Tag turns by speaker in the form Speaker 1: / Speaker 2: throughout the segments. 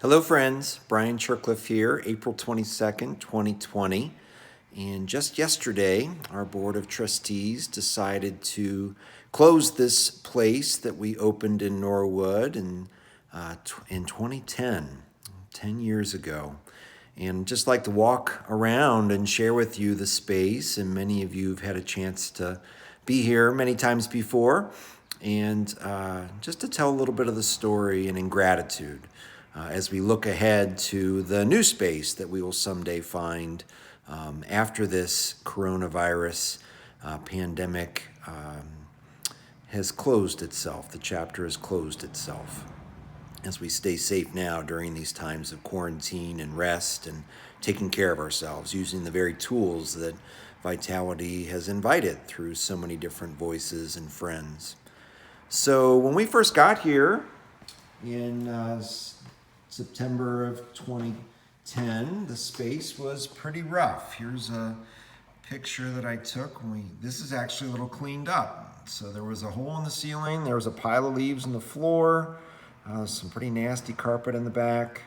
Speaker 1: Hello, friends. Brian Churcliffe here, April 22nd, 2020. And just yesterday, our Board of Trustees decided to close this place that we opened in Norwood in 2010, 10 years ago. And just like to walk around and share with you the space, and many of you have had a chance to be here many times before, and just to tell a little bit of the story and in gratitude as we look ahead to the new space that we will someday find after this coronavirus pandemic has closed itself. The chapter has closed itself. As we stay safe now during these times of quarantine and rest and taking care of ourselves, using the very tools that Vitality has invited through so many different voices and friends. So when we first got here in September of 2010, the space was pretty rough. Here's a picture that I took. This is actually a little cleaned up. So there was a hole in the ceiling, there was a pile of leaves on the floor, some pretty nasty carpet in the back.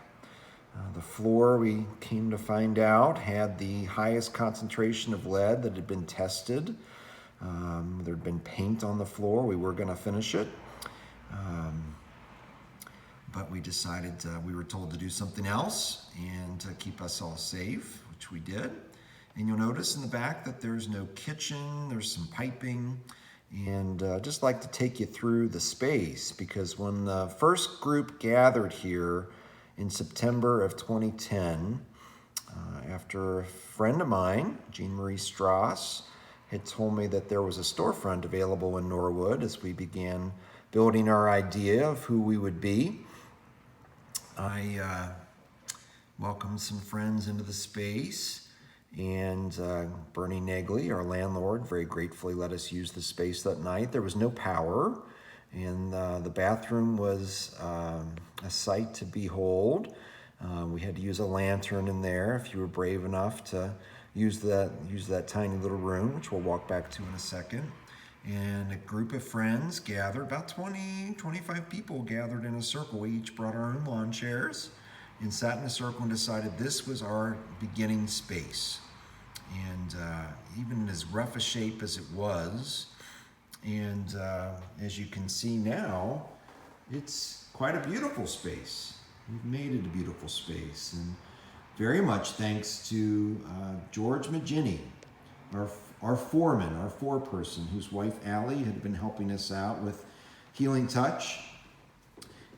Speaker 1: The floor, we came to find out, had the highest concentration of lead that had been tested. There'd been paint on the floor. We were going to finish it. But we decided we were told to do something else and to keep us all safe, which we did. And you'll notice in the back that there's no kitchen, there's some piping. And just like to take you through the space, because when the first group gathered here in September of 2010, after a friend of mine, Jean Marie Strauss, had told me that there was a storefront available in Norwood as we began building our idea of who we would be. I welcomed some friends into the space, and Bernie Negley, our landlord, very gratefully let us use the space that night. There was no power, and the bathroom was a sight to behold. We had to use a lantern in there if you were brave enough to use that tiny little room, which we'll walk back to in a second. And a group of friends gathered, about 20, 25 people gathered in a circle. We each brought our own lawn chairs and sat in a circle and decided this was our beginning space. And even as rough a shape as it was, and as you can see now, it's quite a beautiful space. We've made it a beautiful space, and very much thanks to George McGinney, our foreman, our foreperson, whose wife Allie had been helping us out with Healing Touch.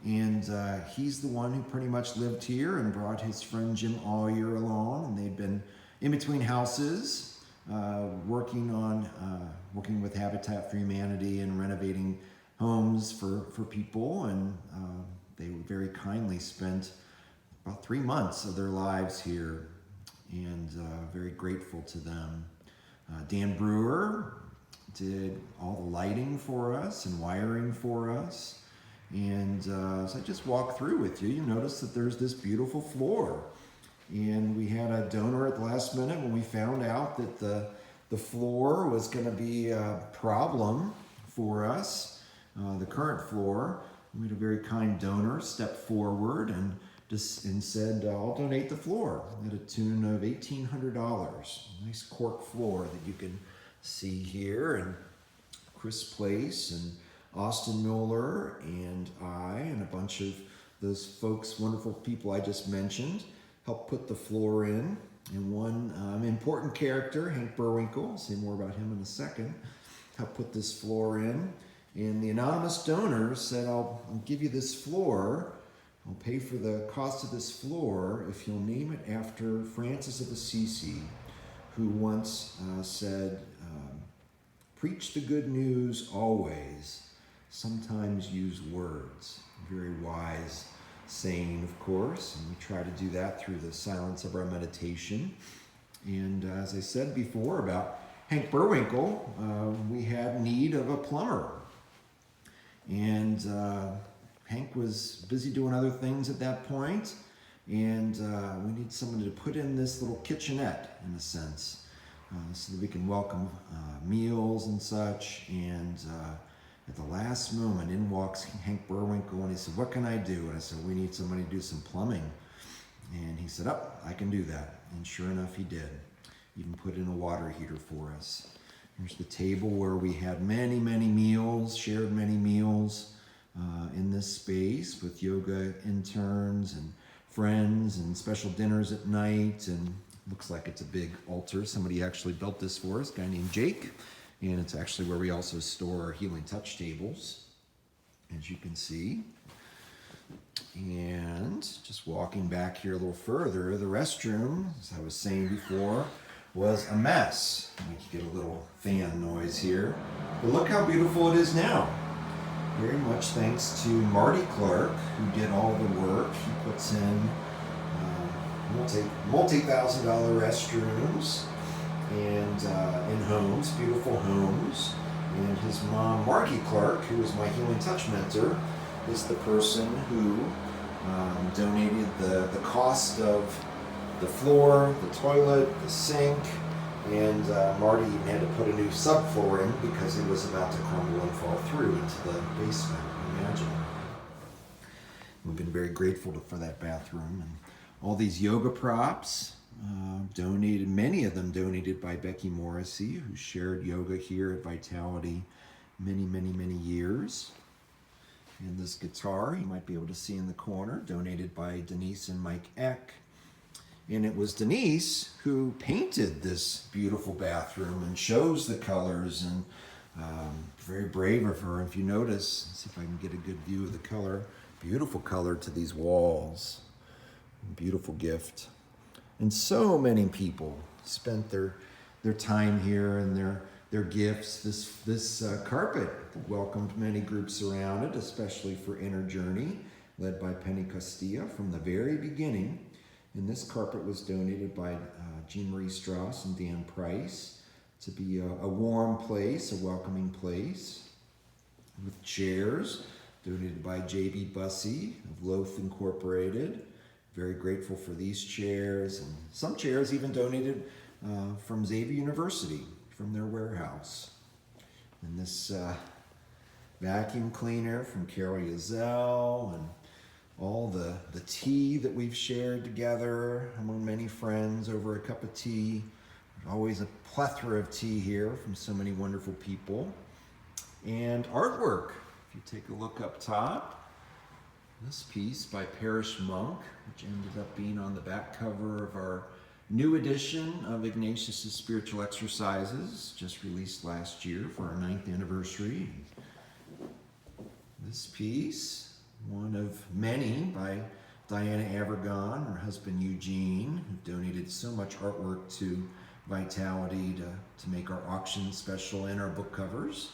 Speaker 1: And he's the one who pretty much lived here and brought his friend Jim Allier along, and they'd been in between houses working with Habitat for Humanity and renovating homes for people, and they very kindly spent about 3 months of their lives here, and very grateful to them. Dan Brewer did all the lighting for us and wiring for us. And as I just walk through with you, you notice that there's this beautiful floor. And we had a donor at the last minute when we found out that the floor was going to be a problem for us, the current floor. We had a very kind donor step forward and said, I'll donate the floor at a tune of $1,800. A nice cork floor that you can see here. And Chris Place and Austin Miller and I and a bunch of those folks, wonderful people I just mentioned, helped put the floor in. And one important character, Hank Burwinkle, I'll say more about him in a second, helped put this floor in. And the anonymous donor said, I'll give you this floor. I'll pay for the cost of this floor if you'll name it after Francis of Assisi, who once said, preach the good news always, sometimes use words. A very wise saying, of course, and we try to do that through the silence of our meditation. And as I said before about Hank Burwinkle, we had need of a plumber. And Hank was busy doing other things at that point, and we need someone to put in this little kitchenette, in a sense, so that we can welcome meals and such. And at the last moment, in walks Hank Burwinkle, and he said, "What can I do?" And I said, "We need somebody to do some plumbing." And he said, "Oh, I can do that." And sure enough, he did. Even put in a water heater for us. Here's the table where we had many, many meals, shared many meals in this space with yoga interns and friends and special dinners at night. And looks like it's a big altar. Somebody actually built this for us, a guy named Jake. And it's actually where we also store our healing touch tables, as you can see. And just walking back here a little further, the restroom, as I was saying before, was a mess. We can get a little fan noise here. But look how beautiful it is now. Very much thanks to Marty Clark, who did all the work. He puts in multi-thousand-dollar restrooms and in homes, beautiful homes. And his mom, Margie Clark, who was my Healing Touch mentor, is the person who donated the cost of the floor, the toilet, the sink, and Marty even had to put a new subfloor in because it was about to crumble and fall through into the basement. Imagine. We've been very grateful for that bathroom. And all these yoga props, donated, many of them donated by Becky Morrissey, who shared yoga here at Vitality many, many, many years. And this guitar, you might be able to see in the corner, donated by Denise and Mike Eck. And it was Denise who painted this beautiful bathroom and chose the colors, and very brave of her. If you notice, let's see if I can get a good view of the color. Beautiful color to these walls. Beautiful gift. And so many people spent their time here and their gifts. This carpet welcomed many groups around it, especially for Inner Journey, led by Penny Castilla from the very beginning. And this carpet was donated by Jean Marie Strauss and Dan Price to be a warm place, a welcoming place, with chairs donated by J.B. Bussey of Loth Incorporated. Very grateful for these chairs, and some chairs even donated from Xavier University, from their warehouse. And this vacuum cleaner from Carol Yazell, and all the tea that we've shared together among many friends over a cup of tea. Always a plethora of tea here from so many wonderful people. And artwork. If you take a look up top, this piece by Parrish Monk, which ended up being on the back cover of our new edition of Ignatius' Spiritual Exercises, just released last year for our 9th anniversary. This piece, one of many by Diana Avergon, her husband Eugene, who donated so much artwork to Vitality to make our auction special and our book covers.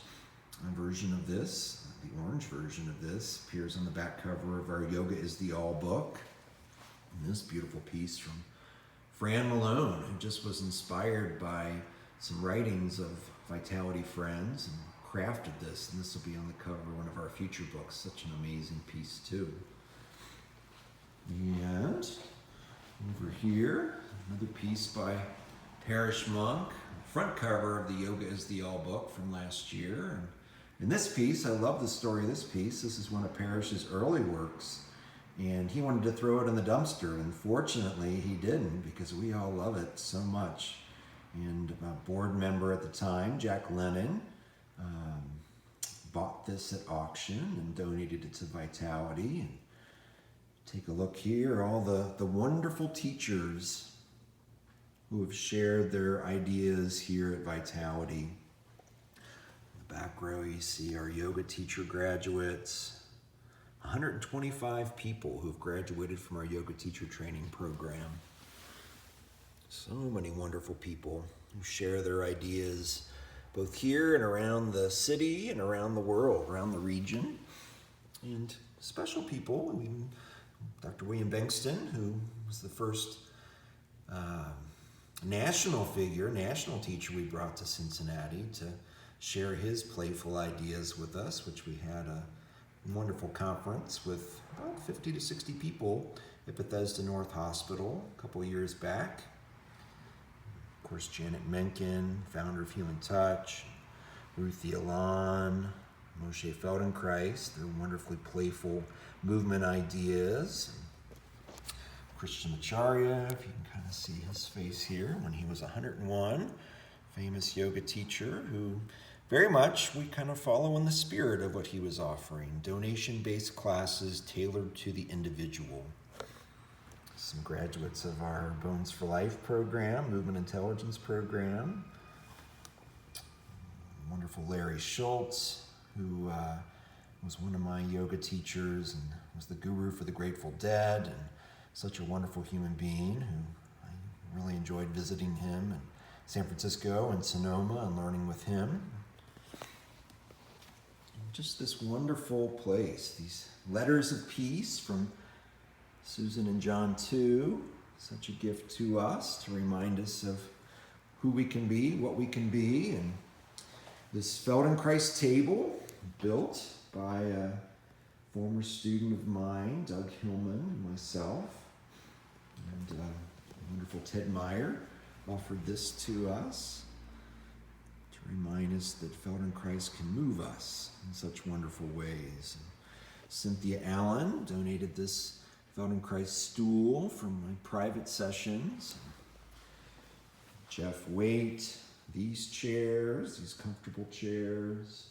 Speaker 1: A version of this, the orange version of this, appears on the back cover of our Yoga is the All book. And this beautiful piece from Fran Malone, who just was inspired by some writings of Vitality friends and crafted this, and this will be on the cover of one of our future books. Such an amazing piece too. And over here, another piece by Parrish Monk, front cover of the Yoga is the All book from last year. And in this piece, I love the story of this piece. This is one of Parrish's early works, and he wanted to throw it in the dumpster, and fortunately he didn't, because we all love it so much. And a board member at the time, Jack Lennon, bought this at auction and donated it to Vitality. And take a look here, all the wonderful teachers who have shared their ideas here at Vitality. In the back row, you see our yoga teacher graduates, 125 people who have graduated from our yoga teacher training program. So many wonderful people who share their ideas both here and around the city and around the world, around the region. And special people, Dr. William Bengston, who was the first national figure, national teacher we brought to Cincinnati to share his playful ideas with us, which we had a wonderful conference with about 50 to 60 people at Bethesda North Hospital a couple of years back. Of course, Janet Menken, founder of Healing Touch, Ruthie Alon, Moshe Feldenkrais, their wonderfully playful movement ideas. Christian Acharya, if you can kind of see his face here, when he was 101, famous yoga teacher who very much we kind of follow in the spirit of what he was offering, donation-based classes tailored to the individual. Some graduates of our Bones for Life program, Movement Intelligence program. Wonderful Larry Schultz, who was one of my yoga teachers and was the guru for the Grateful Dead, and such a wonderful human being who I really enjoyed visiting him in San Francisco and Sonoma and learning with him. Just this wonderful place, these letters of peace from Susan and John too, such a gift to us to remind us of who we can be, what we can be. And this Feldenkrais table, built by a former student of mine, Doug Hillman, and myself, and the wonderful Ted Meyer offered this to us to remind us that Feldenkrais can move us in such wonderful ways. And Cynthia Allen donated this Feldenkrais stool from my private sessions. Jeff Waite, these chairs, these comfortable chairs.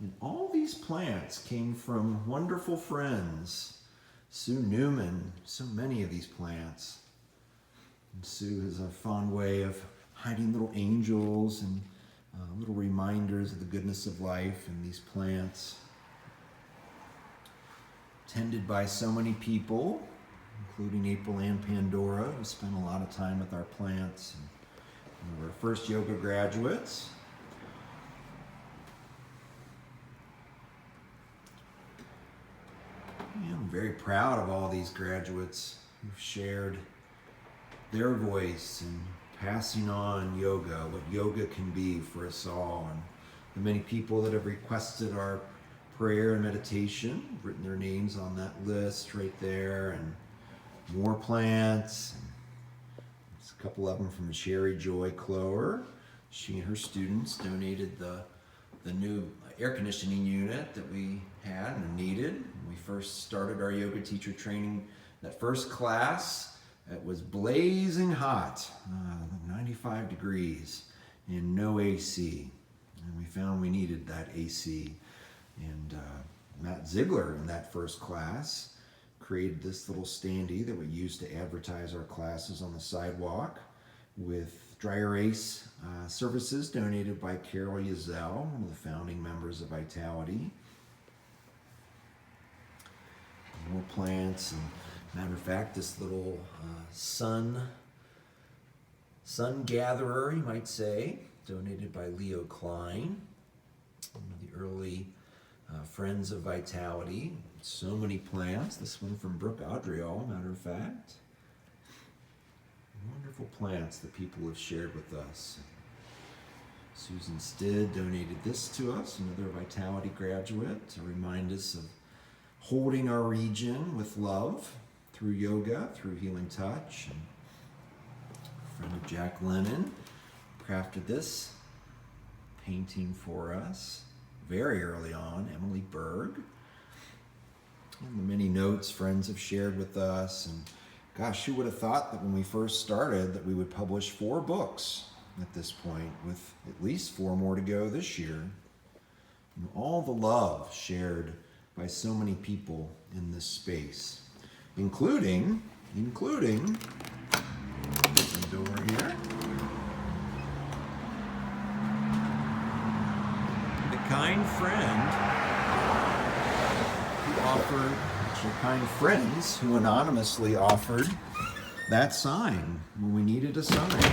Speaker 1: And all these plants came from wonderful friends. Sue Newman, so many of these plants. And Sue has a fond way of hiding little angels and little reminders of the goodness of life in these plants. Tended by so many people, including April Ann Pandora, who spent a lot of time with our plants. And one of our first yoga graduates. I'm very proud of all these graduates who've shared their voice and passing on yoga, what yoga can be for us all. And the many people that have requested our prayer and meditation, written their names on that list right there, and more plants. There's a couple of them from Sherry Joy Clower. She and her students donated the new air conditioning unit that we had and needed. When we first started our yoga teacher training, that first class, it was blazing hot, 95 degrees, and no AC. And we found we needed that AC. And Matt Ziegler in that first class created this little standee that we used to advertise our classes on the sidewalk with dry erase services donated by Carol Yazell, one of the founding members of Vitality. More plants, and matter of fact, this little sun gatherer, you might say, donated by Leo Klein, one of the early friends of Vitality. So many plants. This one from Brooke Adriel, matter of fact. Wonderful plants that people have shared with us. Susan Stidd donated this to us, another Vitality graduate, to remind us of holding our region with love through yoga, through healing touch. And a friend of Jack Lennon crafted this painting for us very early on, Emily Berg. And the many notes friends have shared with us. And gosh, who would have thought that when we first started that we would publish 4 books at this point, with at least 4 more to go this year. And all the love shared by so many people in this space, including the door here, the kind friend who offered, actually kind friends who anonymously offered that sign when we needed a sign,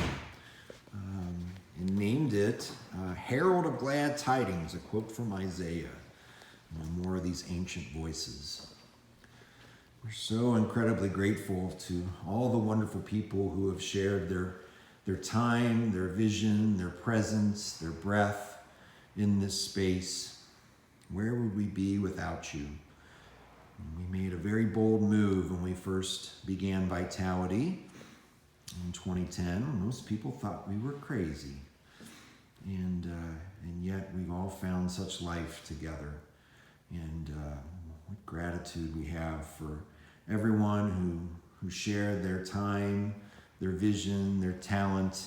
Speaker 1: and named it Herald of Glad Tidings, a quote from Isaiah. More of these ancient voices. We're so incredibly grateful to all the wonderful people who have shared their time, their vision, their presence, their breath in this space. Where would we be without you? We made a very bold move when we first began Vitality in 2010. Most people thought we were crazy. And and yet we've all found such life together. And what gratitude we have for everyone who shared their time, their vision, their talent,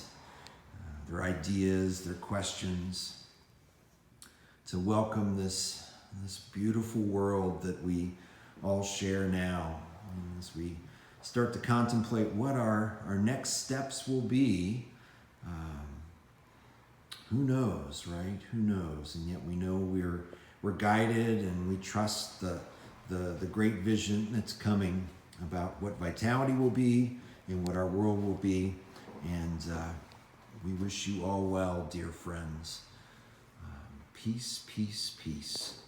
Speaker 1: their ideas, their questions, to welcome this beautiful world that we all share now. And as we start to contemplate what our next steps will be, who knows, right? Who knows? And yet we know we're guided, and we trust the great vision that's coming about what Vitality will be and what our world will be. And we wish you all well, dear friends. Peace, peace, peace.